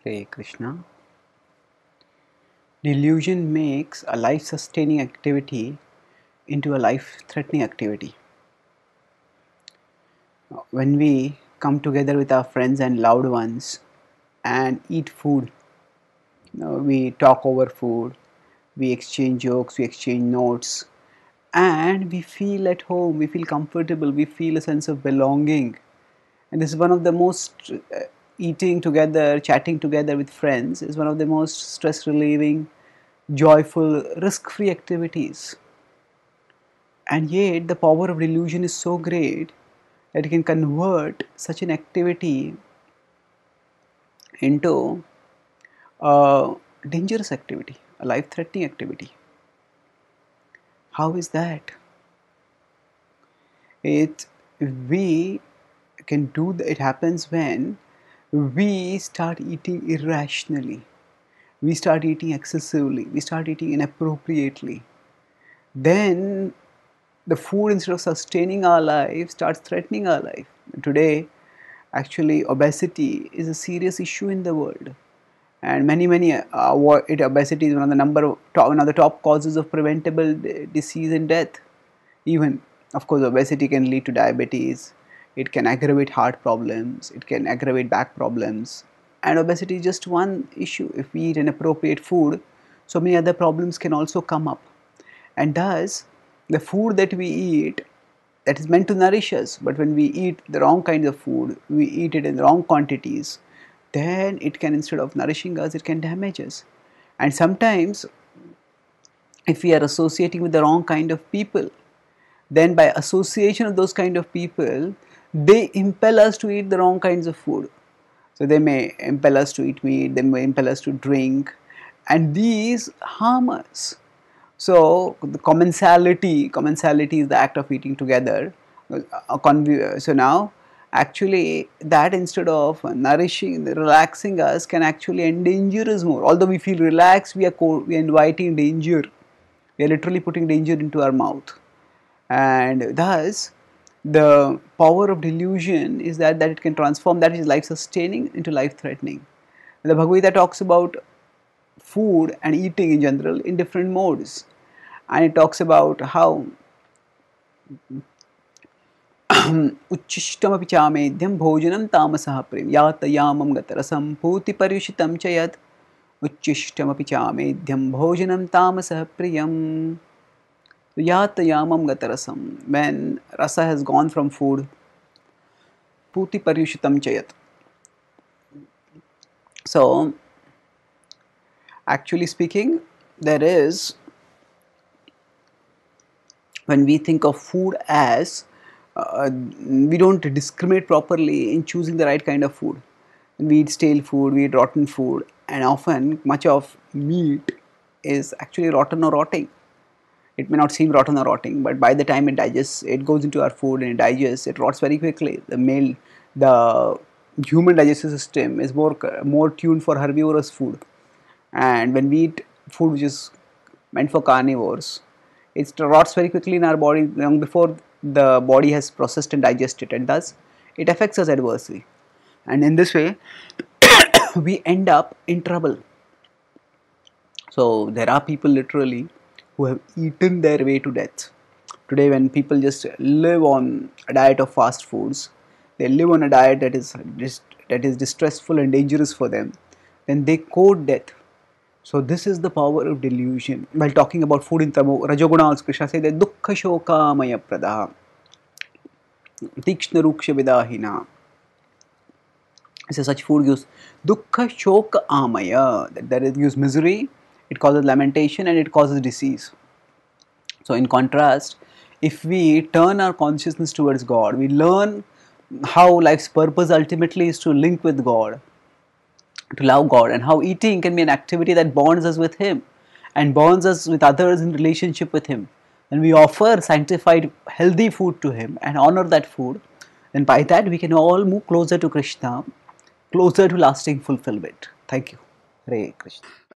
Hare Krishna. Delusion makes a life sustaining activity into a life threatening activity. When we come together with our friends and loved ones and eat food, we talk over food, we exchange jokes, we exchange notes, and we feel at home, we feel comfortable, we feel a sense of belonging. And this is one of the most eating together, chatting together with friends is one of the most stress relieving, joyful, risk free activities. And yet, the power of delusion is so great that it can convert such an activity into a dangerous activity, a life threatening activity. How is that? We can do it happens when we start eating irrationally, we start eating excessively, we start eating inappropriately. Then the food, instead of sustaining our life, starts threatening our life. Today, actually, obesity is a serious issue in the world, and obesity is one of the top causes of preventable disease and death. Even, of course, obesity can lead to diabetes. It can aggravate heart problems. It can aggravate back problems. And obesity is just one issue. If we eat inappropriate food, so many other problems can also come up. And thus, the food that we eat, that is meant to nourish us, but when we eat the wrong kind of food, we eat it in the wrong quantities, then it can, instead of nourishing us, it can damage us. And sometimes, if we are associating with the wrong kind of people, then by association of those kind of people, they impel us to eat the wrong kinds of food. So they may impel us to eat meat, they may impel us to drink, and these harm us. So the commensality is the act of eating together. So now, actually, that instead of nourishing, relaxing us, can actually endanger us more. Although we feel relaxed, we are inviting danger. We are literally putting danger into our mouth. And thus, the power of delusion is that it can transform that which is life sustaining into life threatening. The Bhagavad-gita talks about food and eating in general in different modes, and it talks about how उच्छिष्टमपि चामेध्यं भोजनं तामसः प्रेम यातयामं गतरसं पूतिपर्युषितं च यत् उच्छिष्टमपि चामेध्यं भोजनं तामसः प्रियम्. Yatayamam gatarasam, when rasa has gone from food, puti paryushitam chayat. So, actually speaking, there is, when we think of food as, we don't discriminate properly in choosing the right kind of food. We eat stale food, we eat rotten food, and often much of meat is actually rotten or rotting. It may not seem rotten or rotting, but by the time it digests, it goes into our food and it digests, it rots very quickly. The human digestive system is more tuned for herbivorous food, and when we eat food which is meant for carnivores, it rots very quickly in our body long before the body has processed and digested, and thus it affects us adversely. And in this way, we end up in trouble. So there are people literally who have eaten their way to death. Today, when people just live on a diet of fast foods, they live on a diet that is distressful and dangerous for them, then they court death. So this is the power of delusion. While talking about food in Rajoguna, Krishna says that dukkha shoka maya pradaha tikshna ruksha vidahina. So such food gives dukkha shoka amaya, that it gives misery, it causes lamentation, and it causes disease. So in contrast, if we turn our consciousness towards God, we learn how life's purpose ultimately is to link with God, to love God, and how eating can be an activity that bonds us with Him and bonds us with others in relationship with Him. And we offer sanctified, healthy food to Him and honor that food, then by that we can all move closer to Krishna, closer to lasting fulfillment. Thank you. Hare Krishna.